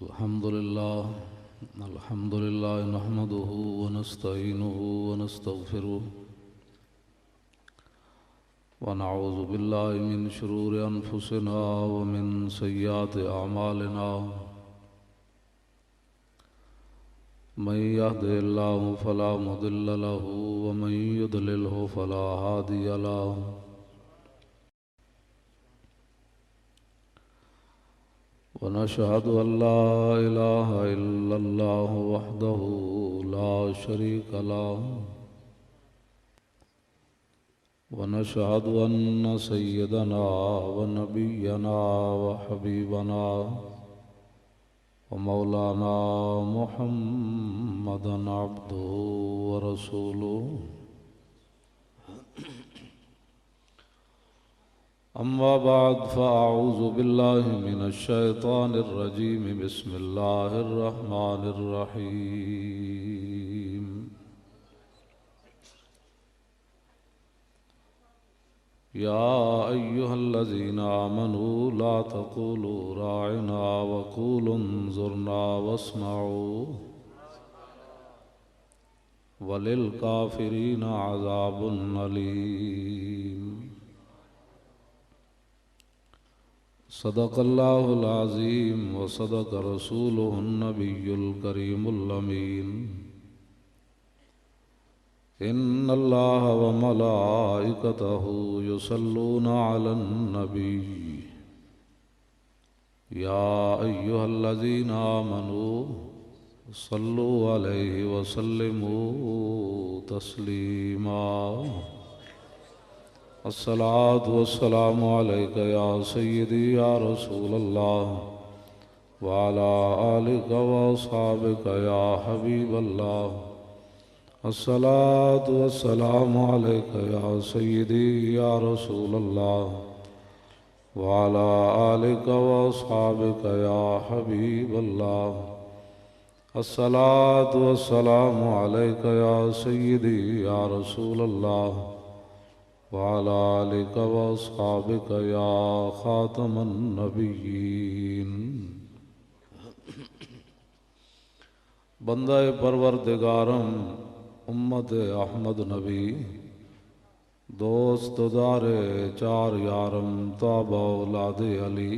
अल्हम्दुलिल्लाह नहमदुहु व नस्तईनुहु व नस्तगफिरुह व नऊज़ु बिल्लाहि मिन शुरूरि अनफुसिना व मिन सय्यिआति अअमालिना मन यहदिहिल्लाहु फला मुदिल्ल लहु व मन युद्लिल्हु फला हादिय लहु। वनशहदु अल्ला इलाहा इल्लल्लाहु वहदहु ला शरीका लहु वनशहदु अन्न सय्यदना व नबिय्यना व हबीबना व मौलाना मुहम्मदन अब्दुहु व रसूलुहु। अम्मा बाद फ़अऊज़ु बिल्लाहि मिनश शैतानिर रजीम बिस्मिल्लाहिर रहमानिर रहीम। या अय्युहल्लज़ीना आमनू ला तक़ूलू राइना व क़ूलू उन्ज़ुरना वस्मऊ वलिल काफ़िरीना अज़ाबुन अलीम। सदक़ल्लाहुल अज़ीम व सदक़ रसूलुहुन नबियुल करीमुल अमीन। इन्नल्लाह व मलाइकतहु युसल्लूना अलन नबी या अय्युहल्लज़ीना आमनू सल्लु अलैहि व सल्लिमू तस्लीमा। अस्सलातु वस्सलामु अलैका या सय्यदी या रसूलल्लाह व अला आलिका व अस्हाबिका या हबीबल्लाह। अस्सलातु वस्सलामु अलैका या सय्यदी या रसूलल्लाह व अला आलिका व अस्हाबिका या हबीबल्लाह। अस्सलातु वस्सलामु अलैका या सय्यदी या रसूलल्लाह वाला आलिका व अस्हाबिका या खातमन नबिय्यीन। बंदा परवरदिगारम उम्मत अहमद नबी दोस्त दारे चार यारम ताबा औलाद अली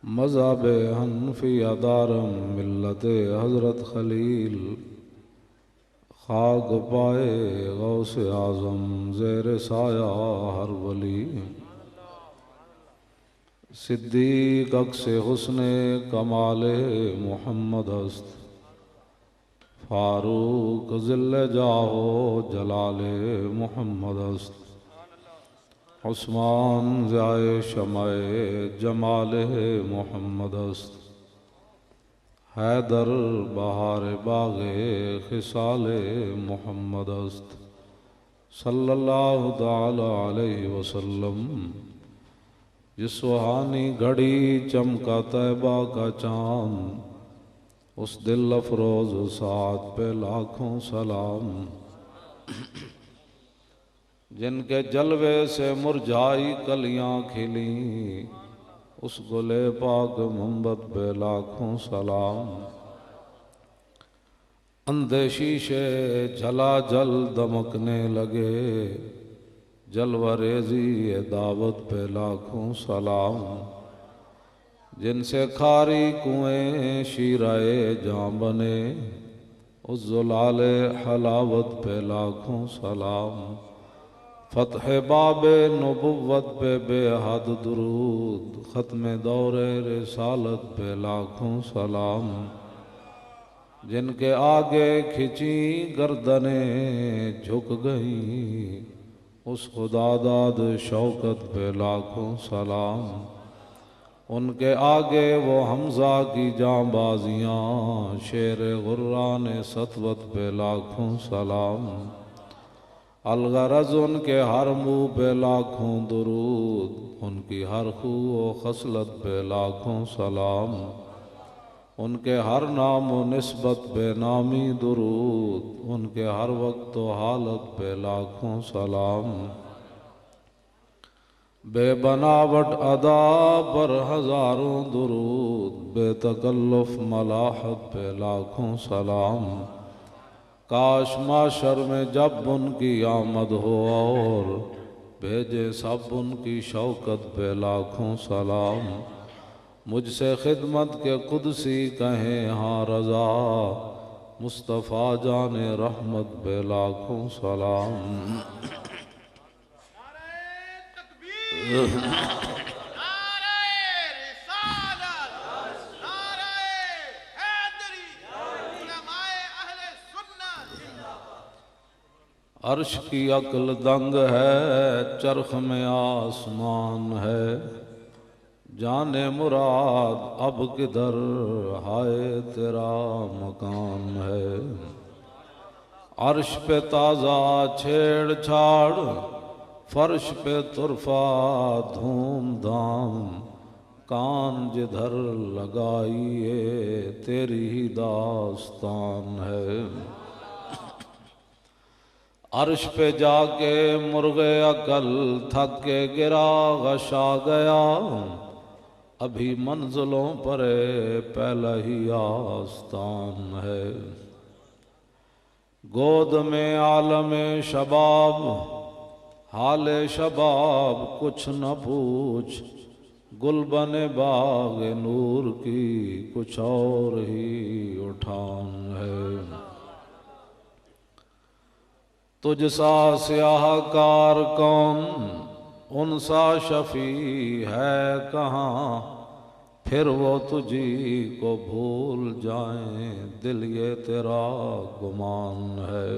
मज़हब हनफिया दारम मिल्लत हज़रत खलील खाक पाए गौसे आज़म ज़ेर साया हर वली। सिद्दीक़ अक्से हुस्ने कमाले मुहम्मद अस्त फारूक ज़िल्ले जाहो जलाले मुहम्मद अस्त। उस्मान ज़ाए शमाए जमाले मुहम्मद अस्त। हैदर बहार बागे खिसाले मुहम्मद अस्त सल्लल्लाहु ताला अलैहि वसल्लम। जिस सुहानी घड़ी चमका तैबा का चाँद उस दिल अफरोज़ साथ पे लाखों सलाम। जिनके जलवे से मुरझाई कलियाँ खिली उस गुले पाक मोहब्बत पे लाखों सलाम। अंधे शीशे झला जल दमकने लगे जलवरेजी दावत पे लाखों सलाम। जिनसे खारी कुएं शीराए जां बने उस जुलाले हलावत पे लाखों सलाम। फ़तह बाबे नबुव्वत पे बेहद दुरूद ख़त्म दौरे रिसालत पे लाखों सलाम। जिनके आगे खिंची गर्दने झुक गईं उस खुदादाद शौकत पे लाखों सलाम। उनके आगे वो हमज़ा की जांबाजियाँ शेर गुर्रान सतवत पे लाखों सलाम। अलगरज उनके हर मुँह पे लाखों दुरूद उनकी हर खू व खसलत पे लाखों सलाम। उनके हर नाम व निस्बत पे नामी दुरूद उनके हर वक्त व हालत पे लाखों सलाम। बेबनावट अदा पर हजारों दुरूद, बेतकल्लुफ मलाहत पे लाखों सलाम। काश माशर में जब उनकी आमद हो और भेजे सब उनकी शौकत पे लाखों सलाम। मुझसे खिदमत के कुदसी कहें हाँ रज़ा, मुस्तफ़ा जाने रहमत पे लाखों सलाम। अर्श की अक्ल दंग है, चरख में आसमान है। जाने मुराद अब किधर हाय तेरा मकान है। अर्श पे ताज़ा छेड़छाड़, फर्श पे तुरफा धूम धाम। कान जिधर लगाइए तेरी ही दास्तान है। अर्श पे जाके मुर्गे अकल थक के गिरा गशा गया। अभी मंजिलों पर पहला ही आस्तान है। गोद में आलमे शबाब, हाले शबाब कुछ न पूछ। गुलबने बाग नूर की कुछ और ही उठान है। तुझसा स्याहकार कौन, उनसा शफी है कहाँ। फिर वो तुझी को भूल जाएं, दिल ये तेरा गुमान है।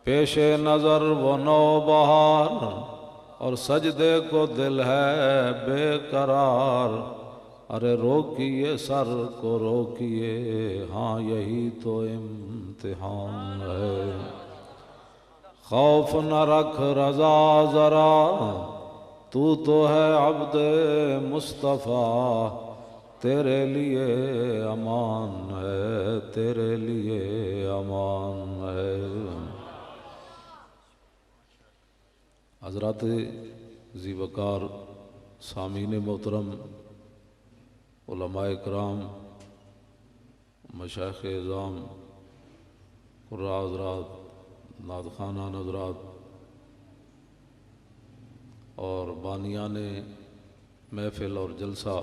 पेशे नज़र वो नौबहार, और सजदे को दिल है बेकरार। अरे रोकिए सर को रोकिए, हाँ यही तो इम्तिहान है। खौफ न रख रज़ा ज़रा, तू तो है अब्दे मुस्तफ़ा। तेरे लिए अमान है, तेरे लिए अमान है। हज़रात ज़ी वक़ार सामीन मोहतरम, उलमाए कराम, मशाइख़ इज़ाम, क़ुर्रा हज़रात, नादखाना हज़रात और बानियान महफ़िल और जलसा,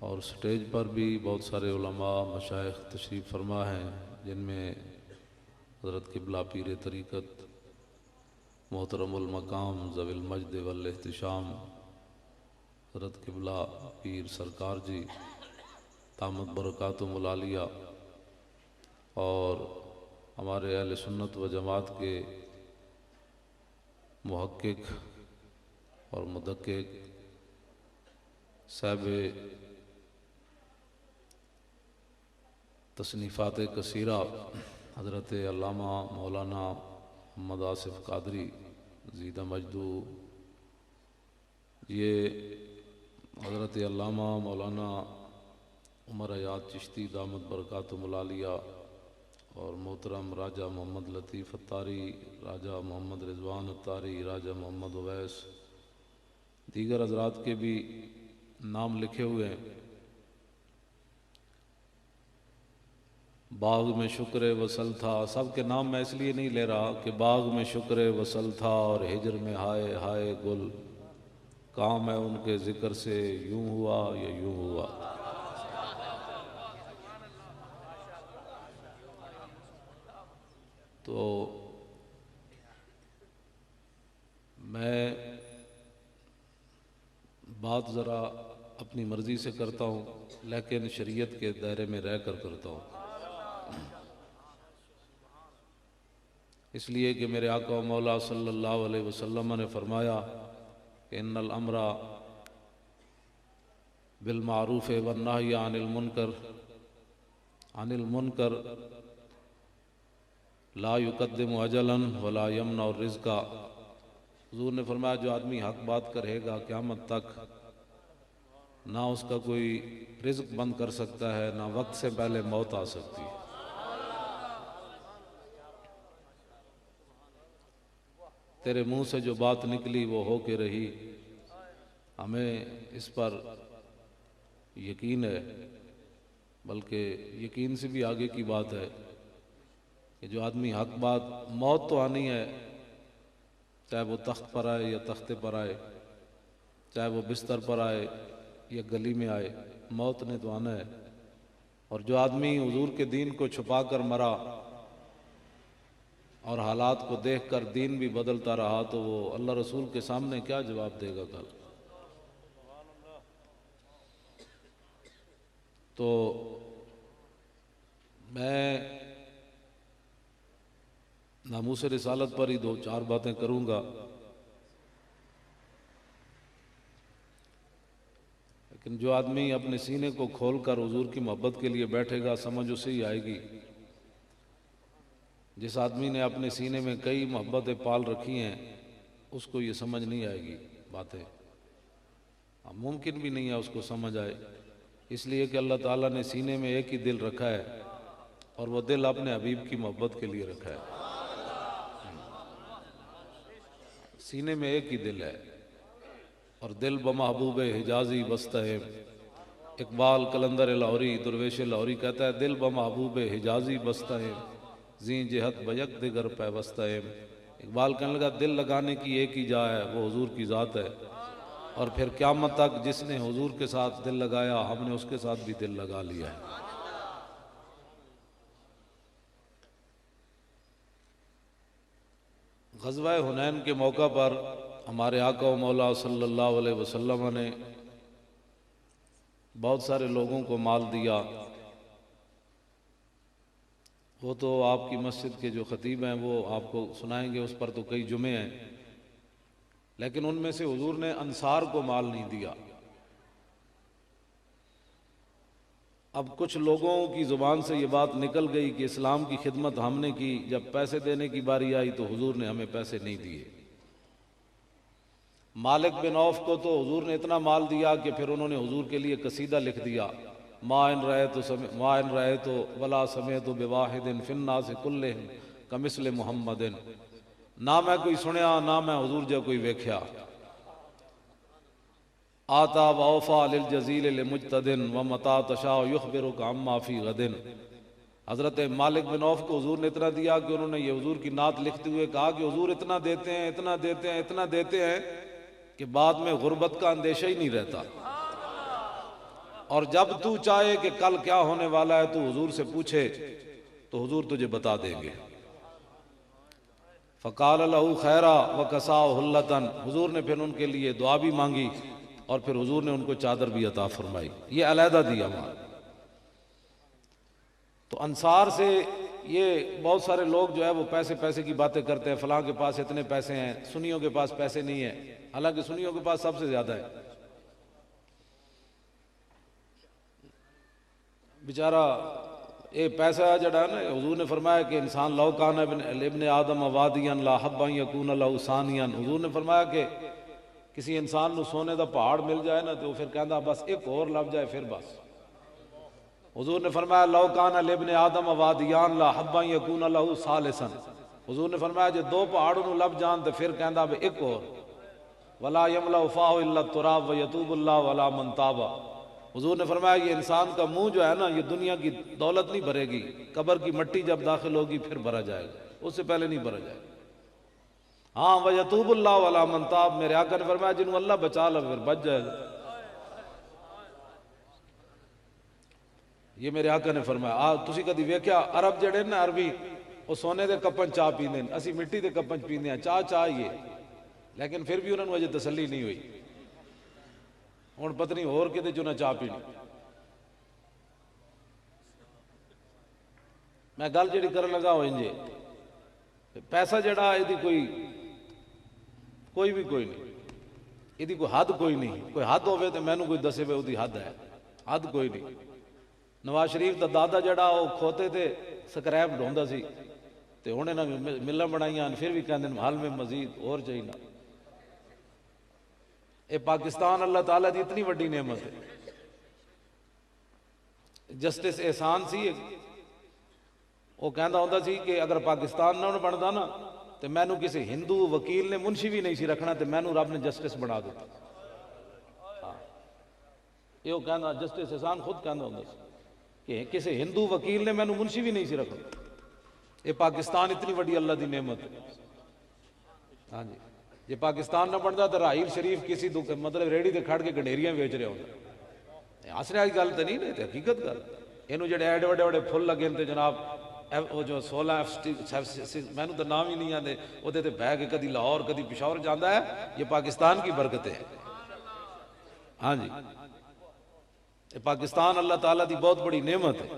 और स्टेज पर भी बहुत सारे उलमा मशाइख़ तशरीफ़ फरमा हैं, जिनमें हज़रत क़िबला पीर तरीक़त मोहतरमुल मकाम ज़विल मजद वल एहतिशाम हज़रत क़िबला पीर सरकार जी तामत बरकातुहुल आलिया, और हमारे अहले सुन्नत व जमात के मुहक्किक और मुदक्किक साहिब तसनीफ़ात कसीरा हज़रत अल्लामा मौलाना मोहम्मद आसिफ़ कादरी ज़ीदा मजदू, ये हज़रत अल्लामा मौलाना उमर हयात चिश्ती दामत बरकातुहुल आलिया, और मोहतरम राजा मोहम्मद लतीफ़ अत्तारी, राजा मोहम्मद रिज़वान अत्तारी, राजा मोहम्मद उवैस, दीगर हज़रात के भी नाम लिखे हुए हैं। बाग में शुक्र वसल था, सब के नाम मैं इसलिए नहीं ले रहा कि बाग में शुक्र वसल था और हिजर में हाय हाय गुल। काम है उनके ज़िक्र से यूं हुआ या यूं हुआ। तो मैं बात ज़रा अपनी मर्ज़ी से करता हूँ, लेकिन शरीयत के दायरे में रह कर करता हूँ, इसलिए कि मेरे आका व मौला सल्लल्लाहु अलैहि वसल्लम ने फरमाया कि इन्नल अमरा बिल मारूफ़ वन नही अनिल मुनकर ला युक़द्दिमु अजलन वला यमनउ रिज़्क़ा। हुज़ूर ने फरमाया जो आदमी हक बात करेगा क़यामत तक ना उसका कोई रिज़्क़ बंद कर सकता है, ना वक्त से पहले मौत आ सकती है। तेरे मुंह से जो बात निकली वो हो के रही। हमें इस पर यकीन है, बल्कि यकीन से भी आगे की बात है कि जो आदमी हक बात, मौत तो आनी है, चाहे वो तख्त पर आए या तख्ते पर आए, चाहे वो बिस्तर पर आए या गली में आए, मौत ने तो आना है। और जो आदमी हुजूर के दीन को छुपा कर मरा और हालात को देखकर दीन भी बदलता रहा, तो वो अल्लाह रसूल के सामने क्या जवाब देगा कल। तो मैं नामूस रिसालत पर ही 2-4 बातें करूंगा, लेकिन जो आदमी अपने सीने को खोलकर हुजूर की मोहब्बत के लिए बैठेगा, समझ उसे ही आएगी। जिस आदमी ने अपने सीने में कई मोहब्बतें पाल रखी हैं, उसको ये समझ नहीं आएगी बातें, मुमकिन भी नहीं है उसको समझ आए, इसलिए कि अल्लाह ताला ने सीने में एक ही दिल रखा है और वो दिल अपने हबीब की मोहब्बत के लिए रखा है। सीने में एक ही दिल है और दिल बमहबूब हिजाजी बस्ता है। इकबाल कलंदर लाहौरी दुर्वेश लाहौरी कहता है, दिल बमहबूब हिजाजी बस्ता है, जी जहत बयक दिगर पैवस्ता है। इकबाल कहने लगा, दिल लगाने की एक ही जा है, वो हुजूर की ज़ात है। और फिर क़यामत तक जिसने हुजूर के साथ दिल लगाया, हमने उसके साथ भी दिल लगा लिया है। ग़ज़वा हुनैन के मौका पर हमारे आका व मौला सल्लल्लाहु अलैहि वसल्लम ने बहुत सारे लोगों को माल दिया। वो तो आपकी मस्जिद के जो ख़तीब हैं वो आपको सुनाएंगे, उस पर तो कई जुमे हैं, लेकिन उनमें से हुजूर ने अंसार को माल नहीं दिया। अब कुछ लोगों की ज़ुबान से ये बात निकल गई कि इस्लाम की खिदमत हमने की, जब पैसे देने की बारी आई तो हुजूर ने हमें पैसे नहीं दिए। मालिक बिन औफ को तो हुजूर ने इतना माल दिया कि फिर उन्होंने हुजूर के लिए कसीदा लिख दिया, माइन रहे तो वला समय तो बेवाहिदिन फिन्ना से कुल्ले कमिसल मुहम्मदिन। ना मैं कोई सुनिया ना मैं हुजूर जो कोई वेख्या, आता वफ़ा लिल जज़ील मुजतदिन व मता तशा युखबिरु का अम्मा फी गदिन। हज़रत मालिक बिन औफ को हुजूर ने इतना दिया कि उन्होंने ये हुजूर की नात लिखते हुए कहा कि हुजूर इतना देते हैं, इतना देते हैं, इतना देते हैं कि बाद में गुर्बत का अंदेशा ही नहीं रहता। और जब तू चाहे कि कल क्या होने वाला है तो हुजूर से पूछे तो हुजूर तुझे बता देंगे। फ़क़ाल लहू खैरा व कसा हुल्लतन, हुजूर ने फिर उनके लिए दुआ भी मांगी और फिर हुजूर ने उनको चादर भी अता फरमाई। ये अलहदा दिया माल। तो अंसार से ये बहुत सारे लोग जो है वो पैसे पैसे की बातें करते हैं, फलां के पास इतने पैसे हैं, सुन्नियों के पास पैसे नहीं है, हालांकि सुन्नियों के पास सबसे ज्यादा है। बेचारा ये पैसा जड़ा ना, हुजूर ने फरमाया कि इंसान लौ कान इब्न आदम वादियन ला हब्बा यकून लहू सानियन। हुजूर ने फरमाया कि किसी इंसान को सोने का पहाड़ मिल जाए ना तो फिर कहता बस एक और लभ जाए फिर बस। हुजूर ने फरमाया लौ कान इब्न आदम वादियान ला हब्बा यकून लहू सालिसन। हुजूर ने फरमाया जो 2 पहाड़ों लभ जान तो फिर कहता एक और। वला यमला फाहु इल्ला तुराब व यतूबुल्लाह वला मन ताबा। हुजूर ने फरमाया ये इंसान का मुंह जो है ना, ये दुनिया की दौलत नहीं भरेगी, कब्र की मिट्टी जब दाखिल होगी फिर भरा जाएगा, उससे पहले नहीं भरा जाएगा। हाँ व यतूबुल्लाह वला मन ताब, मेरे आका ने फरमाया जिन्हों अल्लाह बचा लो फिर बच जाएगा। ये मेरे आका ने फरमाया। तुसी कदी वेख्या अरब जड़े ना अरबी, वो सोने के कपन चाह पींदे, असी मिट्टी के कपन पींदे हैं, चाह चाहिए, लेकिन फिर भी उन्होंने अजे तसली नहीं हुई। हुण पत्नी होर किते चुना चाह पीनी। मैं गल जी कर लगा हो इंजे, पैसा जड़ा यदि कोई भी कोई नहीं, यदि कोई हद कोई नहीं, कोई हद होवे तो मैनू कोई दसे वे उदी हद है, हद कोई नहीं। नवाज शरीफ का दादा जड़ा वो खोते थे स्क्रैप ढोंदा सी ते हुण इन्हां मिलां बनाईयां, फिर भी कहंदे हाल में मजीद और चाहिए। ये पाकिस्तान अल्लाह ताला की इतनी वड्डी नेमत है। जस्टिस एहसान सी वो कहता होंदा सी कि अगर पाकिस्तान ना बनता ना तो मैनू किसी हिंदू वकील ने मुंशी भी नहीं सी रखना, तो मैनू रब ने जस्टिस बना दिता। हाँ, ये कहना जस्टिस एहसान खुद कहना होंगे कि किसी हिंदू वकील ने मैनू मुंशी भी नहीं सी रखना। ये पाकिस्तान इतनी बड़ी अल्लाह की नेमत है। हाँ जी, जे पाकिस्तान ना बनता तो राहील शरीफ किसी मतलब रेहड़ी ते खड़ के गंडेरियां बेच रहे होंगे। हंसने वाली गल तो नहीं, नहीं तो हकीकत गल। इनू जो एडे बड़े बड़े फुल लगे तो जनाब वो जो 16 मैनू तो नाम ही नहीं आते, वो बह के कभी लाहौर कभी पिशौर जाता है। ये पाकिस्तान की बरकत है। हाँ जी, ये पाकिस्तान अल्लाह ताला की बहुत बड़ी नेमत है।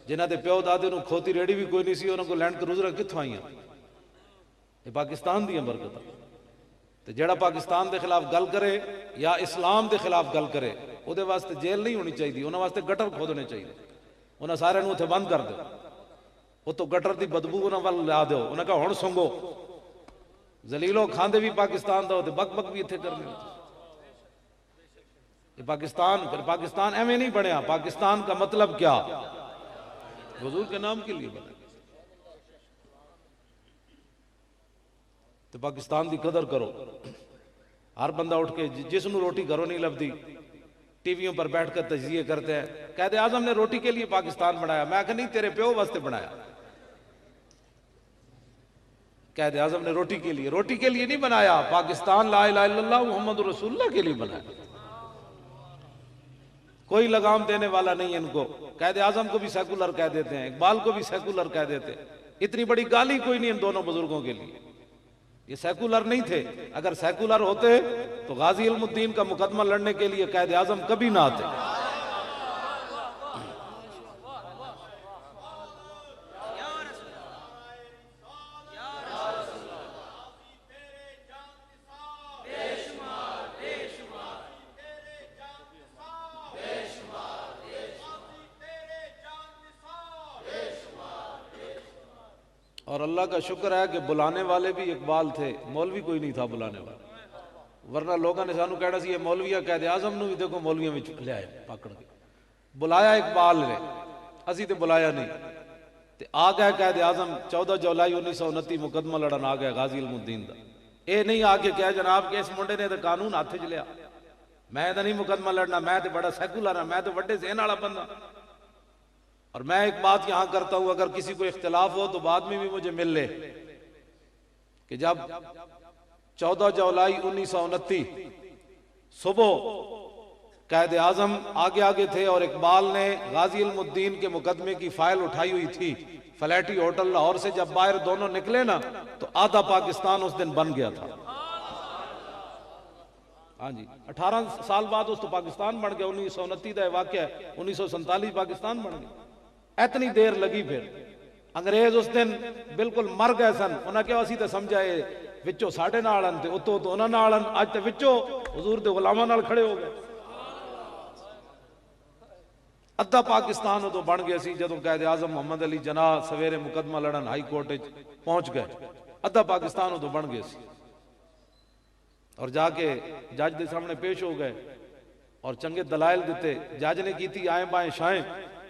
जिन्हों के प्यो दादे को खोती रेहड़ी भी कोई नहीं सी, उन्होंने को लैंड क्रूजर कितों आई। ये पाकिस्तान दी बरकत। तो जेड़ा पाकिस्तान के खिलाफ गल करे या इस्लाम के खिलाफ गल करे, वो वास्ते जेल नहीं होनी चाहिए, उन्होंने वास्ते गटर खोदने चाहिए। उन्हें सारे उत्थे बंद कर दो, वो तो गटर की बदबू उन्होंने वाल ला दो। उन्हें कहा हुण सुंगो, जलीलो खांदे भी पाकिस्तान का, बक बक भी इत्थे करने। ये पाकिस्तान एवं नहीं बनया। पाकिस्तान का मतलब क्या? हुजूर के नाम के लिए बना। तो पाकिस्तान की कदर करो। हर बंदा उठ के जिसनों रोटी घरों नहीं लभदी, टीवियों पर बैठकर तजिए करते हैं। कायदे आजम ने रोटी के लिए पाकिस्तान बनाया। मैं कहा नहीं, तेरे प्यो वास्ते बनाया। कायदे आजम ने रोटी के लिए नहीं बनाया। पाकिस्तान ला इलाहा इल्लल्लाह मुहम्मद रसूलुल्लाह के लिए बनाया। कोई लगाम देने वाला नहीं इनको। कायदे आजम को भी सेकुलर कह देते हैं, इकबाल को भी सेकुलर कह देते हैं। इतनी बड़ी गाली कोई नहीं इन दोनों बुजुर्गों के लिए। ये सेकुलर नहीं थे। अगर सेकुलर होते तो गाजी इल्मुद्दीन का मुकदमा लड़ने के लिए कायदे आजम कभी ना आते। और अल्लाह का शुक्र है कि बुलाने वाले भी इकबाल थे, मौलवी कोई नहीं था बुलाने वाला। वरना लोगों ने सानू कहना सी ये मौलविया कायदे आजम ने भी देखो मौलवियों में लिया पकड़ के बुलाया इकबाल ने, असी तो बुलाया नहीं। ते आ गया कायदे आजम 14 जुलाई 1929 मुकदमा लड़न आ गया गाजी इल्मुद्दीन का। ये नहीं आके कहा जनाब कि इस मुंडे ने तो कानून हाथ च लिया, मैं तो नहीं मुकदमा लड़ना, मैं तो बड़ा सेकुलर हाँ, मैं तो बड़े सेन वाला बंदा। और मैं एक बात यहां करता हूं, अगर किसी को इख्तिलाफ हो तो बाद में भी मुझे मिल ले कि जब 14 जुलाई 1929 सुबह कायदे आजम आगे आगे थे और इकबाल ने गाजी इल्मुद्दीन के मुकदमे की फाइल उठाई हुई थी फलैटी होटल लाहौर से, जब बाहर दोनों निकले ना तो आधा पाकिस्तान उस दिन बन गया था। हाँ जी, 18 साल बाद उस तो पाकिस्तान बन गया। 1929 का वाकया, 1947 पाकिस्तान बन गया। इतनी देर लगी। फिर अंग्रेज उस दिन बिल्कुल मर गए सन। उन्हें क्या असी तो समझाए विचों साढ़े नाल ते उतों तो उन्होंने नाल, अज तो विचों हुजूर दे गुलामां नाल खड़े हो गए। अद्धा पाकिस्तान उदों बन गया सी जदों कायदे आजम मोहम्मद अली जनाह सवेरे मुकदमा लड़न हाई कोर्ट पहुंच गए। अद्धा पाकिस्तान उदों बन गया सी और जाके जज के सामने पेश हो गए और चंगे दलाइल दिते। जज ने की आए बाएं शाएं,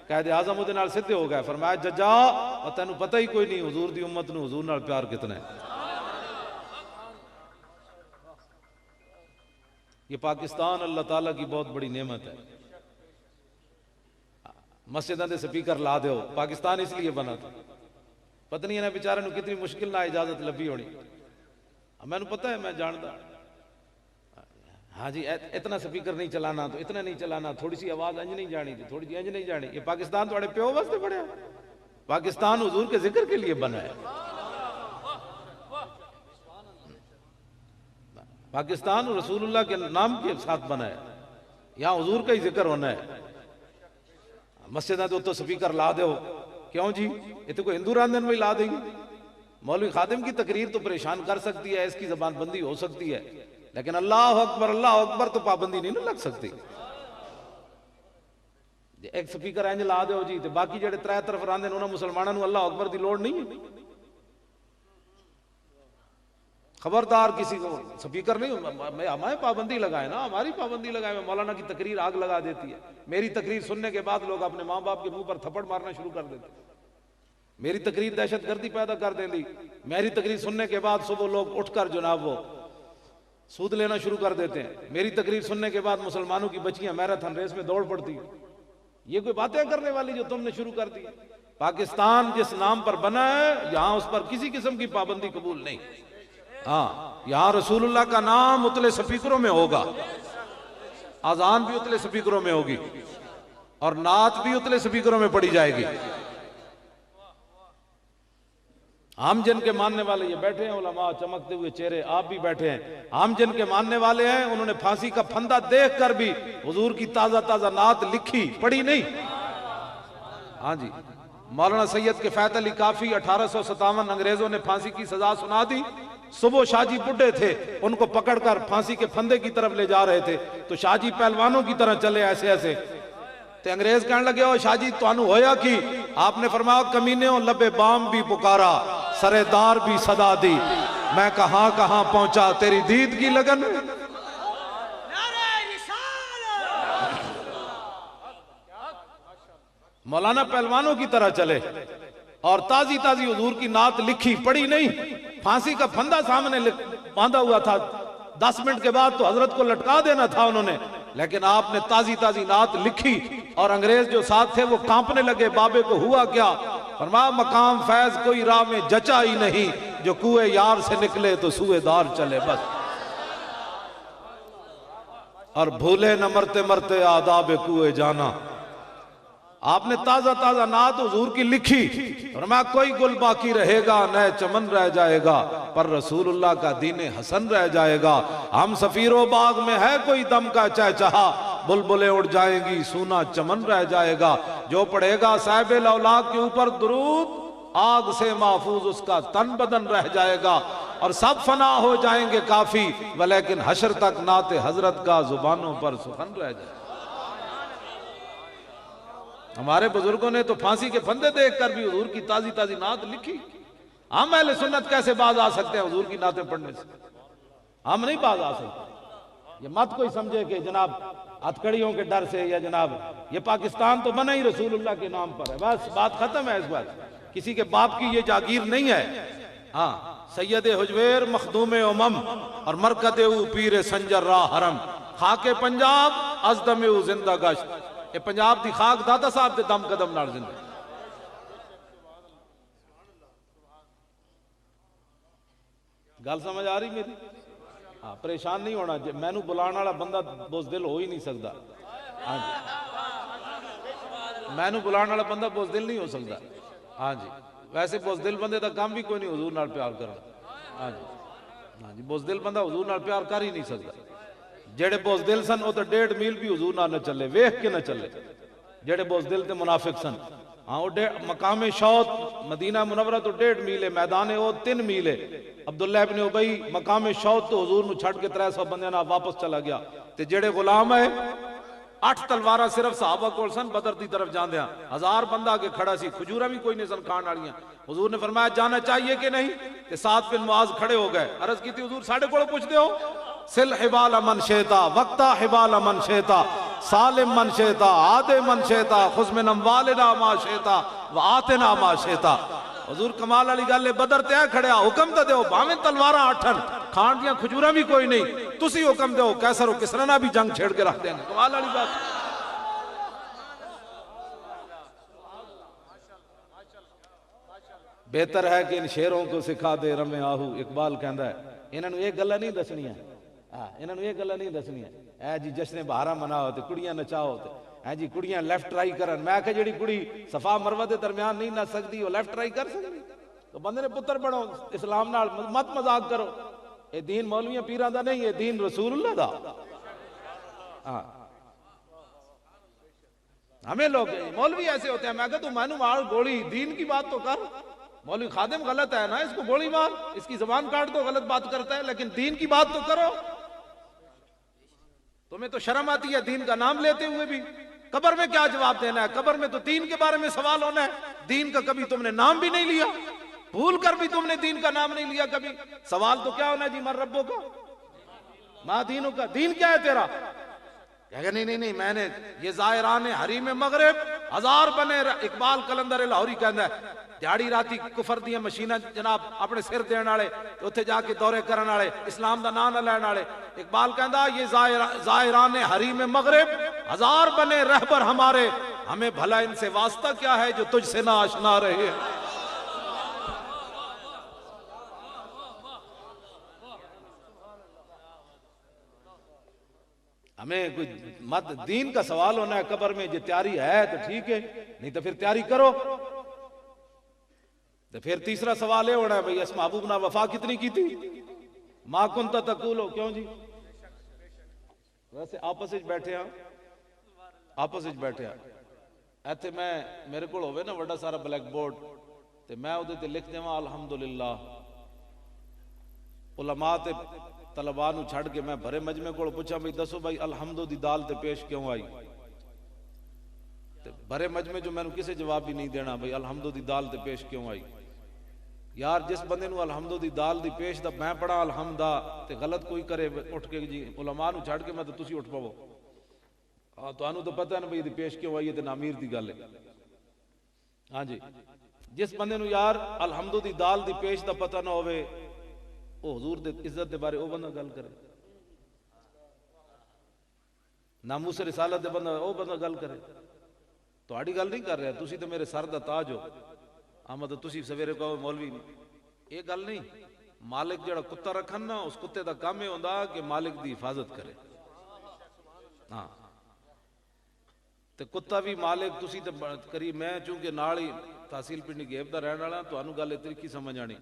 कायदे आजम उहदे नाल सीधे हो गए। फरमाया जजा और तेनू पता ही कोई नहीं हुजूर दी उम्मत नूं हुजूर नाल प्यार कितना है। ये पाकिस्तान अल्लाह ताला की बहुत बड़ी नेमत है। मस्जिदां दे स्पीकर ला दो, पाकिस्तान इसलिए बना था। पता नहीं इन्हें बेचारे नूं कितनी मुश्किल ना इजाजत लभी होनी। मैनू पता है, मैं जानता। हाँ जी, इतना स्पीकर नहीं चलाना, तो इतना नहीं चलाना, थोड़ी सी आवाज अंज नहीं जानी थी, थोड़ी सी अंज नहीं जानी। ये पाकिस्तान थोड़े प्यो वास्ते बढ़िया, पाकिस्तान हुजूर के जिक्र के लिए बना है। पाकिस्तान रसूलुल्लाह के नाम के साथ बना है, यहां हुजूर का ही जिक्र होना है। मस्जिदा तो स्पीकर ला दो, क्यों जी? ये तो कोई हिंदू रांधन में ला देगी। मौलवी खादिम की तकरीर तो परेशान कर सकती है, इसकी जबान बंदी हो सकती है, लेकिन अल्लाह अकबर तो पाबंदी नहीं ना लग सकती। एक स्पीकर इंज ला दो जी, तो बाकी जेडे त्रै तरफ रांधे उन्होंने मुसलमानों अल्लाह अकबर की लोड़ नहीं है। खबरदार किसी को स्पीकर नहीं, हमारे पाबंदी लगाए ना, हमारी पाबंदी लगाए। मौलाना की तकरीर आग लगा देती है। मेरी तकरीर सुनने के बाद लोग अपने माँ बाप के मुंह पर थप्पड़ मारना शुरू कर देते। मेरी तकरीर दहशत गर्दी पैदा कर देंगी। मेरी तकरीर सुनने के बाद सुबह लोग उठकर जनाब वो सूद लेना शुरू कर देते हैं। मेरी तकरीर सुनने के बाद मुसलमानों की बच्चियां मैराथन रेस में दौड़ पड़ती। ये कोई बातें करने वाली जो तुमने शुरू कर दी। पाकिस्तान जिस नाम पर बना है यहां उस पर किसी किस्म की पाबंदी कबूल नहीं। हाँ, यहां रसूलुल्लाह का नाम उतले स्पीकरों में होगा, आजान भी उतले स्पीकरों में होगी और नात भी उतले स्पीकरों में पड़ी जाएगी। हम जिनके मानने वाले ये बैठे हैं उलमा, चमकते हुए चेहरे, आप भी बैठे हैं। हम जिनके मानने वाले हैं उन्होंने फांसी का फंदा देखकर भी हुजूर की ताजा ताजा नात लिखी, पढ़ी नहीं। हाँ जी, मौलाना सैयद किफायत अली काफी 1857 अंग्रेजों ने फांसी की सजा सुना दी। सुबह शाहजी बुढ़े थे, उनको पकड़कर फांसी के फंदे की तरफ ले जा रहे थे तो शाहजी पहलवानों की तरह चले ऐसे ऐसे। तो अंग्रेज कहने लगे ओ शाहजी तुहानू होया की? आपने फरमाया कमीने हो लबे बाम भी पुकारा, सरेदार भी सदा दी, मैं कहां कहां पहुंचा तेरी दीद की लगन। मौलाना पहलवानों की तरह चले और ताजी ताजी हुजूर की नात लिखी, पढ़ी नहीं। फांसी का फंदा सामने बांधा हुआ था, 10 मिनट के बाद तो हजरत को लटका देना था उन्होंने, लेकिन आपने ताजी ताजी नात लिखी और अंग्रेज जो साथ थे वो कांपने लगे। बाबे को हुआ क्या? फरमाया मकाम फैज कोई राह में जचा ही नहीं, जो कुएं यार से निकले तो सूएदार चले बस। और भूले न मरते मरते आदाब कुएं जाना। आपने ताजा ताजा नात हुजूर की लिखी, फरमाया कोई गुल बाकी रहेगा न चमन रह जाएगा, पर रसूलुल्लाह का दीने हसन रह जाएगा। हम सफीरो बाग में है कोई दम का चहचहा, बुलबुलें उड़ जाएंगी सूना चमन रह जाएगा। जो पढ़ेगा साहिबे लौला के ऊपर दुरूद, आग से महफूज उसका तन बदन रह जाएगा। और सब फना हो जाएंगे काफी, वलेकिन हशर तक नाते हजरत का जुबानों पर सुखन रह जाएगा। हमारे बुजुर्गों ने तो फांसी के फंदे देखकर भी हुजूर की ताजी ताजी नात लिखी। हम अहले सुन्नत कैसे बाज आ सकते हैं हुजूर की नातें पढ़ने से? हम नहीं बाज आ सकते। ये मत कोई समझे कि जनाब हथकड़ियों के डर से या जनाब ये पाकिस्तान तो बना ही रसूलुल्लाह के नाम पर है, बस बात खत्म है। इस बात किसी के बाप की ये जागीर नहीं है। हाँ, सैयद हुजवेर मखदूम उमम और मरकद पीर संजर रा हरम, खाके पंजाब अजदम जिंदा गश्त। ये पंजाब की खाक दादा साहब के दम कदम नाल जिंदा। गल समझ आ रही मेरी? हाँ, परेशान नहीं होना। मैनू बुलाने वाला बंदा बुज़दिल हो ही नहीं सकता। हाँ जी, मैनू बुलाने वाला बंदा बुज़दिल नहीं हो सकता। हाँ जी, वैसे बुज़दिल बंदे का काम भी कोई नहीं हुजूर नाल प्यार करना। हाँ जी, हाँ जी, बुज़दिल बंदा हुजूर नाल प्यार कर ही नहीं सकता। जेड़े बुज़दिल सन वो तो 1.5 मील भी हुजूर नाल न चले, वेख के न चले। जेड़े बुज़दिल ते मुनाफिक सन, हाँ वो मकाम शौत मदीना मुनव्वरा तो 1.5 मील है, मैदान है वो 3 मील है। अब्दुल्लाह इब्न उबई मकाम शौत तो हुजूर नु छड़ के 300 बंदे नाल वापस चला गया। ते जेड़े गुलाम है 8 तलवारा सिर्फ सहाबा कोल सन, बदर की तरफ जांदे 1000 बंदा आगे खड़ा सी, खजूरा भी कोई नहीं सन खाण वालियां। हुजूर ने फरमाया जाना चाहिए कि नहीं? ते 7 बिन मुआज खड़े हो गए। अर्ज की थी हुजूर साडे कोल पुछदे हो? सिल हिबाल मन शेता वक्ता हिबाल मन शेता सालिम मन शेता आदे मन शेता खुजमिन अमवालिना मा शेता व आतिना मा शेता। हुजूर कमाल वाली गल है, बदर ते खड़िया हुक्म तो दो, भावें तलवारा 8 खाण दियां खजूरा भी कोई नहीं, तुसी हुक्म दो, कैसर और किसरा ना भी जंग छेड़ के रख देंगे। कमाल वाली बात। बेहतर है कि इन शेरों को सिखा दे रमे आहू। इकबाल कहता है इन्होंने ये गल्लां नहीं दसनियां। हाँ, इन्होंने ये गल्लां नहीं दसनियां। ऐ जी जश्ने बहारा मनाओ ते कुड़ियां नचाओ ते है जी कुड़ियां लेफ्ट ट्राई करन। मैं आख्या जेड़ी कुड़ी सफा मरवा के दरम्यान नहीं नच सकती वो लेफ्ट ट्राई कर सकती? तो बंदे ने पुत्र बनो इस्लाम नाल, मत मजाक करो। ये दीन मौलवियां पीरां दा नहीं, ये दीन रसूलुल्लाह दा। हाँ, हमें लोग मौलवी ऐसे होते हैं। मैं कहता तू मैनू मार गोली, दीन की बात तो कर। मौलवी खादिम गलत है ना, इसको गोली मार, इसकी जबान काट दो, गलत बात करता है, लेकिन दीन की बात तो करो। तुम्हें तो शर्म आती है दीन का नाम लेते हुए भी। कब्र में क्या जवाब देना है? कब्र में तो दीन के बारे में सवाल होना है। दीन का कभी तुमने नाम भी नहीं लिया, भूल कर भी तुमने दीन का नाम नहीं लिया कभी। सवाल तो क्या होना है जी, मर रब्बों का मा दीनों का, दीन क्या है तेरा? कहेगा नहीं नहीं नहीं, मैंने ये जायरान हरी में मगरिब 1000 बने। इकबाल कलंदर लाहौरी कहता है दिहाड़ी राती कुफर दी मशीना जनाब अपने सिर देने वाले, उत्थे जाके दौरे करने वाले, इस्लाम का नाम न लैने वाले। इकबाल कहता ये जायरान हरीम मगरिब हजार बने रहबर हमारे, हमें भला इनसे वास्ता क्या है जो तुझसे ना आशना रहे। हमें कोई मत दीन का सवाल होना है कब्र में, जो तैयारी है तो ठीक है, नहीं तो फिर तैयारी करो। तो फिर तीसरा सवाल ये होना है भाई, इस महबूब ना वफा कितनी की थी, मां कुंता तकूल हो, क्यों जी? वैसे आपस में बैठे हैं, आपस में बैठे हैं इत्थे, मैं मेरे को होवे ना बड़ा सारा ब्लैक बोर्ड, तो मैं उहदे ते लिख देवां अल्हम्दुलिल्लाह। उलमा ते तलबा नूं छड़ के मैं भरे मजमे को पूछा भाई दसो भाई अलहमदो दी दाल ते पेश क्यों आई, ते भरे मजमे जो मैंने किसी जवाब भी नहीं देना भाई अलहमदो दी दाल ते पेश क्यों आई। यार जिस बंदे नूं अलहमदो दी दाल दी पेश दा मैं पढ़ा अलहमदा ते गलत कोई करे उठ के जी उलमा नूं छड़ के मैं तो तुसी उठ पवो। हाँ तुहानू तो पता है ना भाई दी पेश क्यों आई है, ते नामीर दी गल है। हाँ जी, जिस बंदे नूं यार अलहमदो दी दाल दी पेश दा पता ना होवे, ओ हुजूर दे इज्जत दे बारे ओ बंदा गल करे, नामूस रिसालत दे बंदा ओ बंदा गल करे। तुहाडी गल नहीं कर रहा, तुसी तो मेरे सर दा ताज हो। हाँ मतलब तुसी सवेरे कहो मौलवी, ये गल नहीं। मालिक जड़ा कुत्ता रखन ना, उस कुत्ते दा काम ये होंदा कि मालिक दी हिफाजत करे। हाँ ते कुत्ता भी मालिक तुसी तो करी, मैं चूंकि नाल ही तहसील पिंडी गेब दा रहने वाला, तुहानू गल तरीकी समझ आनी।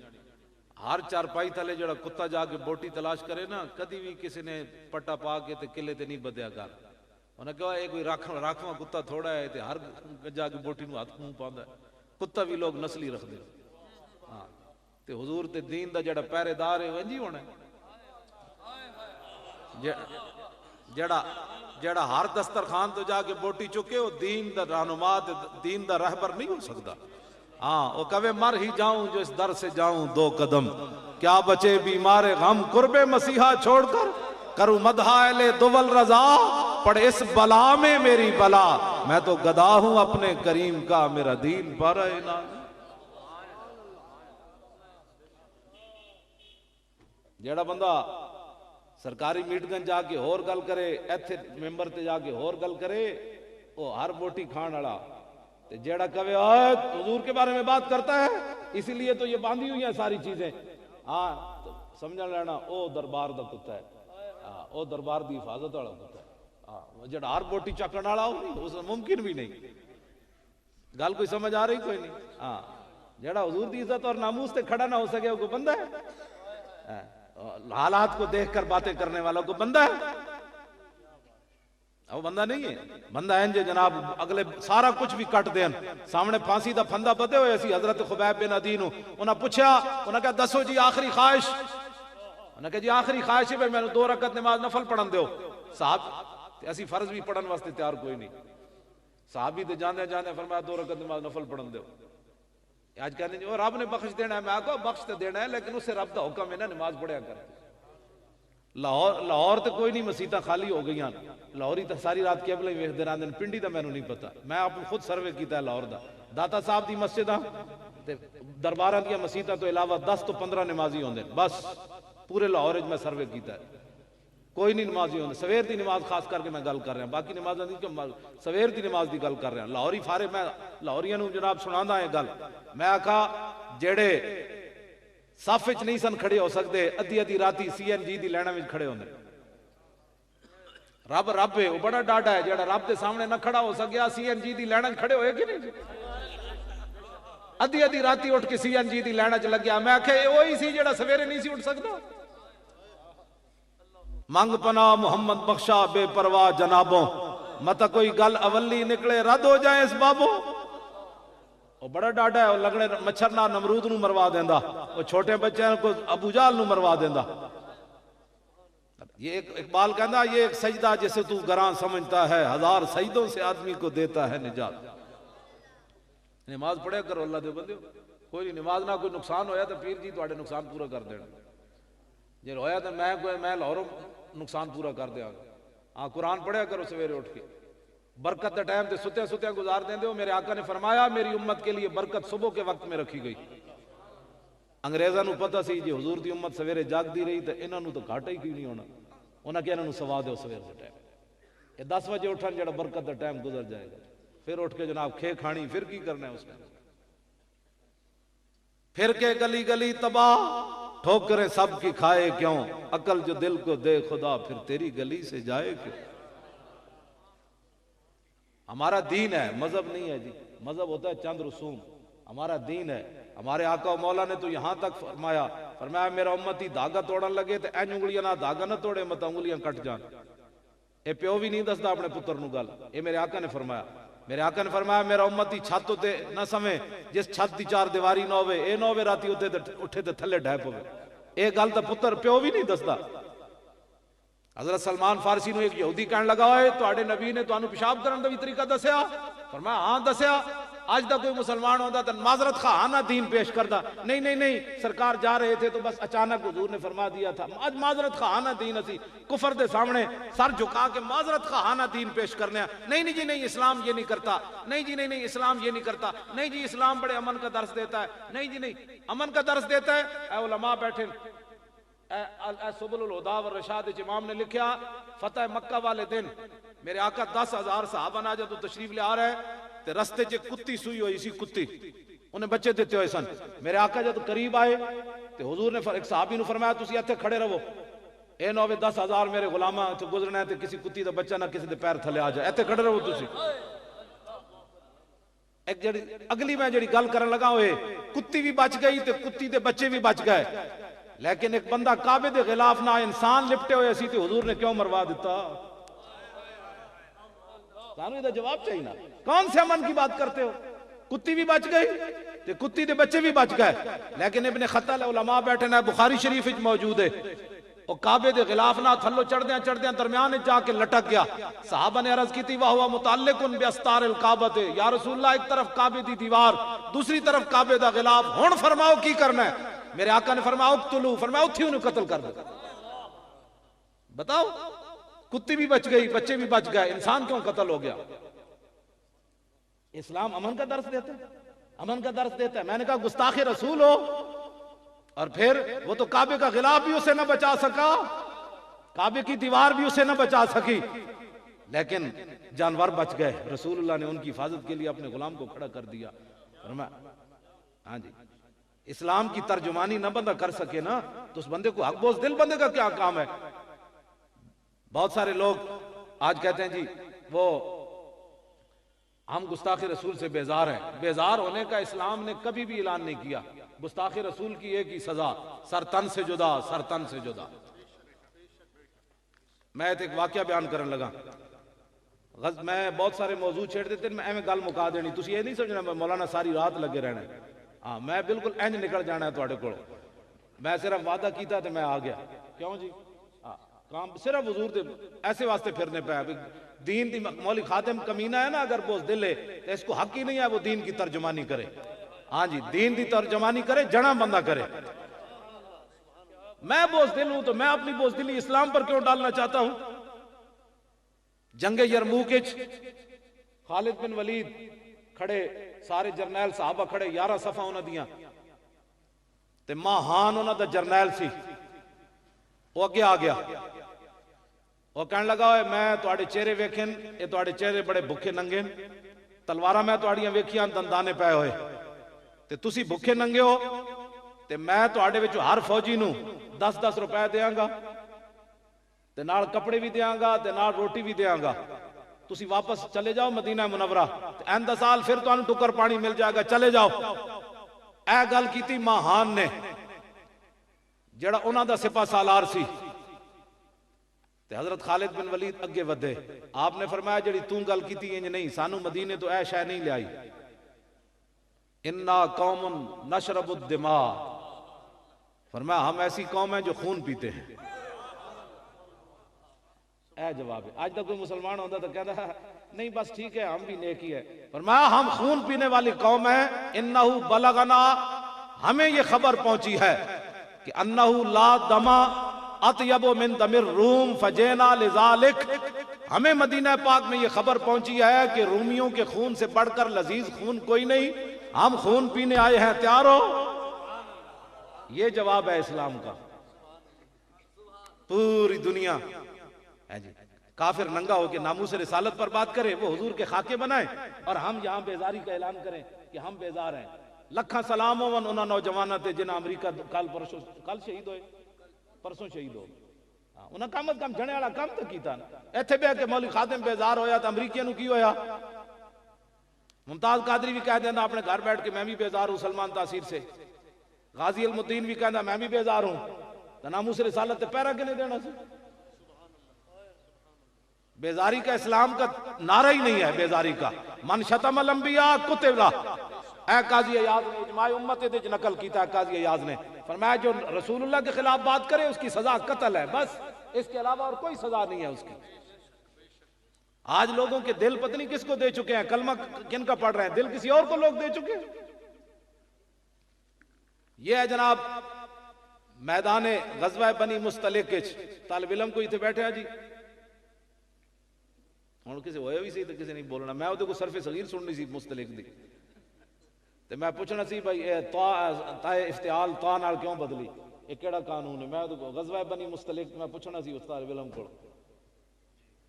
हर चारपाई थले जड़ा कुत्ता जाके बोटी तलाश करे ना, कदी भी किसी ने पट्टा पा के ते किले ते नहीं बदया कर। उन्हें कहा ये कोई राखवा कुत्ता थोड़ा है, ते हर जाके बोटी नूं हाथ मुंह पांदा है। कुत्ता भी लोग नस्ली रखते। हाँ ते हुजूर ते दीन दा जड़ा पहरेदार है वंजी होना है, जड़ा जड़ा हर दस्तरखान तो जाके बोटी चुके, वो दीन दा रहनुमा ते दीन दा रहबर नहीं हो सकता। हाँ वो कवे मर ही जाऊं जो इस दर से जाऊं दो कदम, क्या बचे बीमारे गम कुर्बे मसीहा छोड़कर, करूं मदहाले दुवल रजा, पड़ इस बला में मेरी बला, मैं तो गदा हूं अपने करीम का, मेरा दीन पर है ना। जेड़ा बंदा सरकारी मीटिंग जाके होर गल करे, इत्थे मेंबर ते जाके होर गल करे, वो हर बोटी खान वाला। जेड़ा कवे हुजूर के बारे में बात करता है इसीलिए तो ये बांधी हुई है सारी चीजें, हाँ तो समझ लेना ओ दरबार दा कुत्ता है। हाँ ओ दरबार दी हिफाजत वाला कुत्ता है। हाँ जेड़ा हर बोटी चकन वाला उस मुमकिन भी नहीं। गल कोई समझ आ रही कोई नहीं। हाँ जेड़ा हुजूर दी इज्जत और नामूस से खड़ा ना हो सके वो बंदा है। हालात को देखकर बातें करने वाला को बंदा है, वो बंदा नहीं है। बंदा है जे जनाब अगले सारा कुछ भी कट देन, सामने फांसी दा फंदा बदे हुए सी हजरत खुबैब बिन अदीन, उन्हें पूछा, उन्हें कहा दसो जी आखिरी ख्वाहिश, उन्हें कहा जी आखिरी ख्वाहिश है मैंने 2 रकत नमाज नफल पढ़न दो। साहब असी फर्ज भी पढ़न वास्ते तैयार कोई नहीं, साहब भी तो जाने जाने फरमाया 2 रकत नमाज नफल पढ़न दो। आज कहने जी रब ने बख्श देना है, मैं आखो बख्श तो देना है लेकिन उससे रब का हुक्म है ना नमाज पढ़िया कर। लाहौर तो कोई नहीं, मसीता खाली हो गई, लाहौरी तो सारी रात केवल ही वेखते रहते हैं, पिंडी का मैनू नहीं पता। मैं आप खुद सर्वे किया लाहौर का, दाता साहब की मस्जिद दरबार दी मसीता तो इलावा 10 तो 15 नमाजी होंगे बस पूरे लाहौर मैं सर्वे किया, कोई नहीं नमाजी होंगे। सवेर की नमाज खास करके मैं गल कर रहा, बाकी नमाजा की सवेर की नमाज की गल कर रहा। लाहौरी फारे मैं लाहौरिया जनाब सुना है गल, मैं आखा जेड़े सफ च नहीं सन खड़े हो सकते, अद्धी अद्धी राती CNG की लैना में खड़े होंगे। रब रब है, वो बड़ा डाटा है, जेड़ा रब के सामने ना खड़ा हो सकिया CNG की लैना खड़े होए कि नहीं। अद्धी अद्धी राती उठ के CNG की लैना च लग गया। मैं आखे वही सी जेड़ा सवेरे नहीं सी उठ सकता। मंग पना मोहम्मद बख्शा बेपरवाह जनाबों, मत कोई गल अवली निकले रद्द हो जाए इस बाबो। वो बड़ा डाटा है, वो लगने मच्छर ना नमरूद नू मरवा देंदा, वो छोटे बच्चे को अबू जाल नू मरवा देंदा। ये इकबाल कहता ये एक सजदा जिसे तू गरां समझता है, 1000 सजदों से आदमी को देता है निजात। नमाज पढ़े करो अल्लाह दे बंदे, कोई नहीं नमाज ना कोई नुकसान होया तो पीर जी तुहाडे नुकसान पूरा कर देना, जे होया तो मैं लाहौरों नुकसान पूरा कर दिया। हाँ कुरान पढ़िया करो सवेरे उठ के, बरकत का टाइम तो सुत्या सुत्या गुजार देंदे हो। मेरे आका ने फरमाया मेरी उम्मत के लिए बरकत सुबह के वक्त में रखी गई। अंग्रेज़ों को पता सी जी हुजूर की उम्मत सवेरे जागती रही तो इन्हों तो घाटा ही क्यों नहीं होना। उन्हें क्या इन्हों सवा दो सवेर के टाइम, ये 10 बजे उठन जो बरकत का टाइम गुजर जाएगा, फिर उठ के जनाब खे खानी, फिर की करना है उसमें। फिर के गली गली तबाह, ठोकरें सबकी खाए क्यों, अकल जो दिल को दे खुदा फिर तेरी गली से जाए क्यों। हमारा दीन है, मजहब नहीं है जी। मजहब होता है चंद रसूम, हमारा दीन है। हमारे आका मौला ने तो यहां तक फरमाया मेरा उम्मती धागा तोड़न लगे तो एंज उंगलियां ना धागा ना तोड़े, मत उंगलियां कट जान। ये प्यो भी नहीं दसदा अपने पुत्र नु गल, ये मेरे आका ने फरमाया। मेरे आका ने फरमाया मेरा उम्मती छत उत्ते ना समे जिस छत की चार दीवारी ना होवे, ए ना होवे राती उत्ते उठे ते थल्ले ढह पवे। ये गल तो पुत्र प्यो भी नहीं दसदा। हजरत सलमान फारसी एक यहूदी कहने लगा है तुहाडे नबी ने तुहानू पेशाब करने का भी तरीका दसिया? फरमाया हाँ दसिया। आज तक कोई मुसलमान होता तो माजरत खाना दीन पेश करता। नहीं नहीं नहीं, सरकार जा रहे थे तो बस अचानक हुजूर ने फरमा दिया था आज माजरत खाना दीन असी कुफर के सामने सर झुका के माजरत खाना दीन पेश करने। नहीं नहीं जी नहीं, इस्लाम ये नहीं करता। नहीं जी नहीं नहीं, इस्लाम ये नहीं करता। नहीं जी इस्लाम बड़े अमन का दर्स देता है। नहीं जी नहीं, अमन का दर्स देता है। ऐ उलमा बैठे सुबुल हुदा व रशाद इमाम ने लिखा फतेह मक्का वाले दिन मेरे आका 10,000 सहाबा ना जब तशरीफ ले आ रहे ते रस्ते च कुत्ती सुई हुई सी, कुत्ती उन्हें बच्चे देते हुए सन। मेरे आका जब करीब आए तो हुजूर ने एक सहाबी ने फरमाया तुसी इत्थे खड़े रहो, ए ना होवे 10,000 मेरे गुलामा इत्थे गुजरना है ते किसी कुत्ती दा बच्चा ना किसी दे पैर थले आ जाए, इत्थे खड़े रहो तुसी। एक जड़ी अगली मैं जड़ी गल करन लगा होए कुत्ती भी बच गई ते कुत्ती दे बच्चे भी बच गए, लेकिन एक बंदा काबे के खिलाफ ना इंसान लिपटे हुए सी, हुजूर ने क्यों मरवा दिता? सानू इहदा जवाब चाहिए ना। कौन से अमन की बात करते हो? कुत्ती भी बच गई ते कुत्ती के बच्चे भी बच गए, लेकिन इब्ने खत्तल उलमा बैठे ना बुखारी शरीफ विच मौजूद है और काबे के खिलाफ ना थल्लो चढ़दे दरम्यान जाके लटक गया। साहबा ने अर्ज की थी वाह हुआ मुताल्लिकुन बिअस्तारिल काबत, या रसूलल्लाह एक तरफ काबे की दीवार दूसरी तरफ काबे का खिलाफ, हुण फरमाओ की करना है? मेरे आका ने फरमाया उक्तुलू, फरमाया उठी उन्हें कत्ल कर दो। बताओ, कुत्ती भी बच गई बच्चे भी बच गए, इंसान क्यों कत्ल हो गया? इस्लाम अमन का दर्स देता है, अमन का दर्स देता है। मैंने कहा गुस्ताखे रसूल हो और फिर वो तो काबे का खिलाफ भी उसे न बचा सका, काबे की दीवार भी उसे न बचा सकी, लेकिन जानवर बच गए। रसूलुल्लाह ने उनकी हिफाजत के लिए अपने गुलाम को खड़ा कर दिया। हाँ जी, इस्लाम की तर्जुमानी न बंदा कर सके ना तो उस बंदे को हक बोझ दिल बंदे का क्या काम है? बहुत सारे लोग आज कहते हैं जी वो हम गुस्ताखे रसूल से बेजार हैं। बेजार होने का इस्लाम ने कभी भी ऐलान नहीं किया। गुस्ताखे रसूल की एक ही सजा, सर तन से जुदा, सर तन से जुदा। मैं एक वाकया बयान करने लगा, मैं बहुत सारे मौजूद छेड़ देते मैं एवं गल मुका देनी, तुसी ये नहीं समझना मैं मौलाना सारी रात लगे रहना। हाँ, मैं बिल्कुल इंज निकल जाना है तुहाडे कोल। मैं सिर्फ वादा किया तो मैं आ गया। क्यों जी? हाँ, काम सिर्फ हुजूर दे ऐसे वास्ते फिरने पे दीन दी मौली खातिम कमीना है ना, अगर बोझ दिल है तो इसको हक ही नहीं है वो दीन की तर्जुमानी करे। हाँ जी, दीन की तर्जुमानी करे, जना बंदा करे। मैं बोझ दिल हूं तो मैं अपनी बोझ दिली इस्लाम पर क्यों डालना चाहता हूं? जंगे यरमूक खालिद बिन वलीद खड़े, सारे जरनैल साहबा खड़े, 11 सफा उन्हां दियां ते महान उन्हां दा जरनैल सी, वो अगे आ गया। वो कहने लगा मैं तुहाडे चेहरे वेखे, ये तुहाडे चेहरे बड़े भुखे नंगे, तलवारां मैं तुहाडियां वेखियां दंदाने पए होए ते तुसी भुखे नंगे हो, ते मैं तुहाडे विच हर फौजी नूं 10-10 रुपए देंगा ते नाल कपड़े भी देंगा ते नाल रोटी भी देंगा। तुसी वापस चले जाओ मदीना मुनव्वरा, आंदा साल फिर तुहानू टुकर पानी मिल जाएगा, चले जाओ। ऐ गल कीती महान ने, जेड़ा उन्हां दा सिपा सालार सी। ते हजरत खालिद बिन वलीद अगे वधे। आपने फरमाया जेड़ी तू गल कीती इंज नहीं, सानू मदीने तो ऐ शै नहीं लियाई। इन्ना कौमुन नशरबुद दिमा, फरमाया हम ऐसी कौम है जो खून पीते हैं। ऐ जवाब है। आज तक कोई मुसलमान होता तो कहता नहीं बस ठीक है हम भी नेकी है। फरमाया हम खून पीने वाली कौम है। इन्नहु बलगना, हमें ये खबर पहुंची है कि अन्नहु ला दमा अतयबु मिन दमिर रूम फजेना लिजालिक, हमें मदीना पाक में ये खबर पहुंची है कि रूमियों के खून से बढ़कर लजीज खून कोई नहीं, हम खून पीने आए हैं, तैयार हो? ये जवाब है इस्लाम का। पूरी दुनिया है जी, काफिर नंगा होकर नामूस रिसालत पर बात करे, वो हुजूर के खाके बनाए, और हम यहां बेजारी का ऐलान करें कि हम बेजार हैं। लखा सलाम होवन उन्होंने नौजवाना थे जिन्हें अमरीका कल शहीद होए, परसों शहीद हो। उन्हें कम अज कम जने वाला काम तो किया। इत्थे बह के मौलवी खादिम बेजार होया तो अमरीकिया की होया? मुमताज कादरी भी कह देना अपने घर बैठ के मैं भी बेजार हूं सलमान तासीर से। गाजी अलमुद्दीन भी कहना मैं भी बेजार हूं। तो नामूस रिसालत ते पैरा किने देना से? बेजारी का इस्लाम का नारा ही नहीं है। बेजारी का मन शतमल अंबिया कुतिला, ए काजी अयाज ने इजमाए उम्मत दे नकल किया। काजी अयाज ने फरमाया जो रसूलुल्लाह के खिलाफ बात करे उसकी सजा कत्ल है, बस इसके अलावा और कोई सजा नहीं है उसकी। आज लोगों के दिल पत्नी किसको दे चुके हैं, कलमा किनका पढ़ रहे हैं, दिल किसी और को लोग दे चुके हैं। यह है जनाब मैदान गज़वा बनी मुस्तलिक तालिब इलम को इतने बैठे हैं जी। हूँ किसी होया भी सी तो किसी नहीं बोलना। मैं वो सरफे सगीर सुननी सी मुस्तलिक दी, तो मैं पूछना सी भाई इफ्तियाल ता नाल क्यों बदली, ये केड़ा कानून है? मैं गज़वा बनी मुस्तलिक मैं पूछना सी उस तालिब इलम को।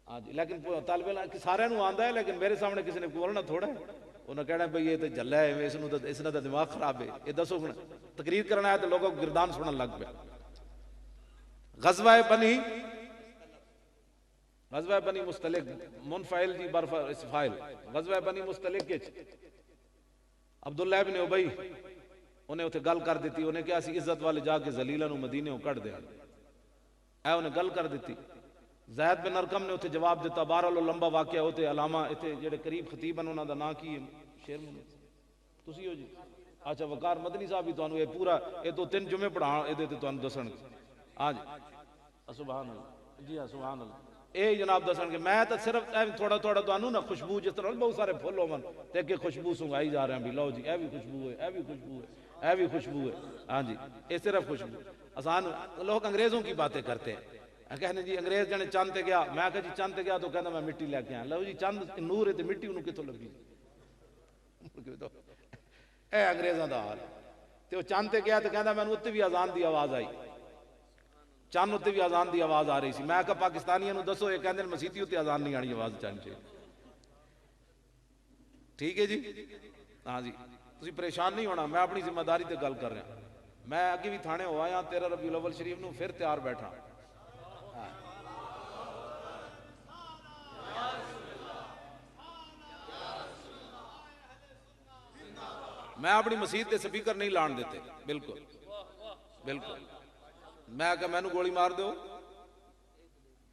हाँ जी, लेकिन तालिब इलम सारे आंदा है, लेकिन मेरे सामने किसी ने बोलना थोड़ा है। उन्हें कहना भाई ये तो जल्ला है, इसने तो दिमाग खराब है, ये दसो तकरीर करना है तो लोगों को गिरदान सुनने लग पे। गज़वा बनी मुस्तलिक मुनफाइल जी बरफा इसफाइल गज़वा बनी मुस्तलिक अब्दुल्ला इब्न उबई उन्हें उथे गल कर दी। उन्हें क्या सी इज्जत वाले जाके जलीला नूं मदीने कढ़ दे, ऐ उन्हें गल कर दी। ज़ैद बिन अरकम ने उथे जवाब दिता। बहरहाल लंबा वाकया होते अलामा इतने जेडे करीब खतीब हैं उन्होंने नाम की शेर तुसी हो जी। अच्छा वकार मदनी साहब भी तुहानू ये पूरा ये तो 3 जुमे पढ़ा ये दसन। हाँ जी सुभान अल्लाह जी, हाँ सुभान अल्लाह। ये जनाब दसन मैं तो सिर्फ थोड़ा थोड़ा तुहानू ना खुशबू जिस तरह बहुत सारे फुल होवन ते अगे खुशबू सुंघाई जा रहे हैं भी लो जी ए भी खुशबू है, ए भी खुशबू है, ए भी खुशबू है। हाँ जी ये सिर्फ खुशबू। आसान लोग अंग्रेजों की बातें करते हैं, कहने जी अंग्रेज जने चंद ते गया। मैं कहा जी चंद ते गया तो कहना मैं मिट्टी लेके आया। लो जी चंद नूर है तो मिट्टी उन्होंने कितों लगी? ए अंग्रेजों का हाल। तो चंद ते गया तो कहना मैंने उत्ते भी अजान की आवाज आई, चंद उत्ते भी अजान की आवाज आ रही सी। मैं कहा पाकिस्तानियों को दसो, ये कहते मसीती उत्ते अजान नहीं आनी, आवाज चंद चाहिए। ठीक है जी। हाँ जी तुम परेशान नहीं होना, मैं अपनी जिम्मेदारी से गल कर रहा। मैं अगे भी थाने हो आया 13 रबीउल अव्वल शरीफ नूं फिर तैयार बैठा। मैं अपनी मसीत के स्पीकर नहीं लान देते, बिल्कुल बिल्कुल। मैं क्या मैनू गोली मार दो,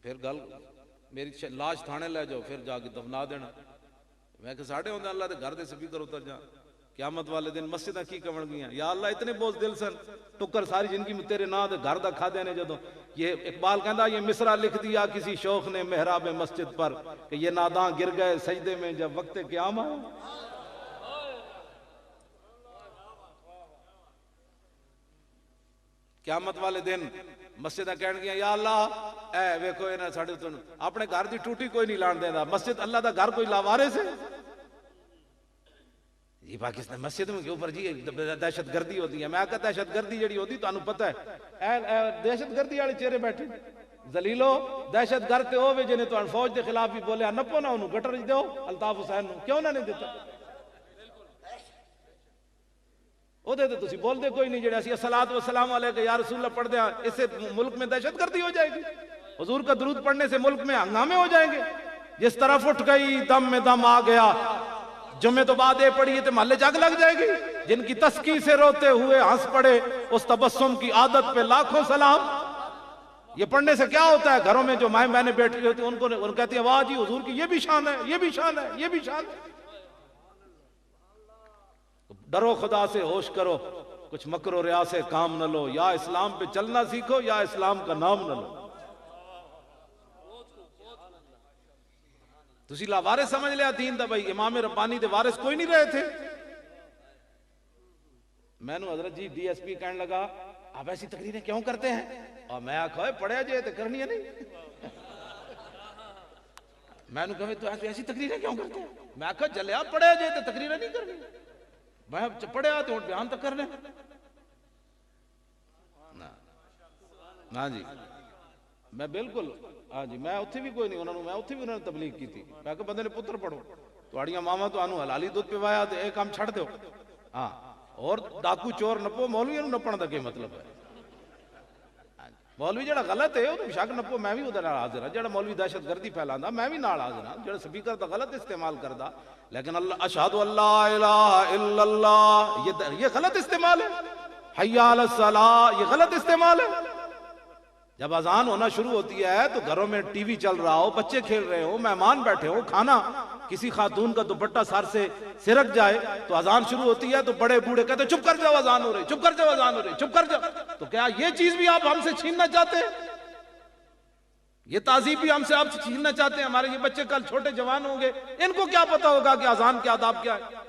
फिर गल मेरी लाश थाने ले जाओ, फिर जाके दफना देना। मैं क्या साढ़े होंगे अल्लाह के घर के स्पीकर उतर जा। क्यामत वाले दिन मस्जिद की कवन गई या अल्लाह इतने बोझ दिल सन टुकर सारी जिंदगी में तेरे ना दे घर का खा देने। जो ये इकबाल कहता ये मिसरा लिख दिया किसी शौक ने मेहराब मस्जिद पर कि ये नादां गिर गए सजदे में जब वक्त क़याम आया। क्यामत वाले दिन मस्जिद कह या अल्लाह ए वेखो इन्हें साढ़े तो अपने घर की टूटी कोई नहीं लान देता, मस्जिद अल्लाह का घर कोई लावारे से। ये पाकिस्तान मस्जिद में के ऊपर जी दहशत गर्दी होती है। मैं कहता दहशत गर्दी जी होती तुहानू पता है दहशत गर्दी वाले चेहरे बैठे जलीलो दहशत गर्द हो जिन्हें तुहानू फौज के खिलाफ भी बोलिया नपो ना उन्होंने गटर दो अल्ताफ हुसैन क्यों ना नहीं दिता। ਉਹਦੇ ਤੇ ਤੁਸੀਂ बोलते कोई नहीं। जेड़े ਅਸੀਂ अस्सलातु वस्सलाम अलैका या रसूल अल्लाह पढ़ते हैं इससे मुल्क में दहशत गर्दी हो जाएगी। हुजूर का दुरूद पढ़ने से मुल्क में हंगामे हो जाएंगे। जिस तरफ उठ गई दम में दम आ गया, जुम्मे तो बाद ये पढ़िए तो महल्ले जाग लग जाएगी। जिनकी तस्की से रोते हुए हंस पड़े उस तबस्सुम की आदत पे लाखों सलाम। ये पढ़ने से क्या होता है, घरों में जो माए बहनें बैठी होती हैं उनको कहती है वाह जी हुजूर की ये भी शान है, ये भी शान है, ये भी शान है। डरो खुदा से होश करो कुछ मकरो रिया से काम न लो, या इस्लाम पे चलना सीखो या इस्लाम का नाम न लो। तुसी लावारिस समझ लिया दीन दा भाई इमाम रब्बानी दे वारिस कोई नहीं रहे थे। मैनू हजरत जी DSP कहने लगा आप ऐसी तकरीरें क्यों करते हैं, और मैं आखा पढ़िया जे तो करनी है नहीं। मैंने कहा तो ऐसी तकरीरें क्यों करते हैं? मैं आखा जलिया पढ़िया जे तो तकरीरें नहीं करनी, मैं पढ़िया तो बयान तक कर ले ना जी। मैं बिल्कुल हाँ जी, मैं उत्थे भी कोई नहीं उन्होंने, मैं उत्थे भी उन्होंने तबलीग की थी। मैं कहा बंदे ने पुत्र पढ़ो, तुहाड़ियां मामा तुहानू हलाली दुध पिवाया तो यह काम छड़ दो। हाँ, और डाकू चोर नपो, मौलवी नपण का क्या मतलब है? मौलवी जड़ा गलत है वो बेशक नपो, मैं भी उहदे नाल हाजिर हां। जड़ा मौलवी दहशत गर्दी फैलांदा मैं भी नाल हाजिर हां। जड़ा स्पीकर का गलत इस्तेमाल करदा, लेकिन अल्लाह अशहदु अल्ला इलाहा इल्लल्लाह ये गलत इस्तेमाल है। हय्या अलस सलाह ये गलत इस्तेमाल है। जब अजान होना शुरू होती है तो घरों में टीवी चल रहा हो, बच्चे खेल रहे हो, मेहमान बैठे हो, खाना, किसी खातून का दुपट्टा सर से सिरक जाए तो अजान शुरू होती है तो बड़े बूढ़े कहते चुप कर जाओ अजान हो रही, चुप कर जाओ अजान हो रही, चुप कर जाओ। तो क्या ये चीज भी आप हमसे छीनना चाहते हैं? ये ताजीब भी हमसे आप छीनना चाहते हैं? हमारे ये बच्चे कल छोटे जवान होंगे, इनको क्या पता होगा कि अजान के आदाब क्या है?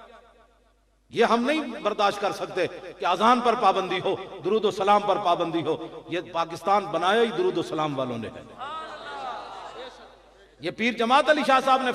ये हम नहीं बर्दाश्त कर सकते कि अजान पर पाबंदी हो, दुरूद व सलाम पर पाबंदी हो। ये पाकिस्तान बनाया ही दुरूद व सलाम वालों ने है। ये पीर जमात अली शाह साहब ने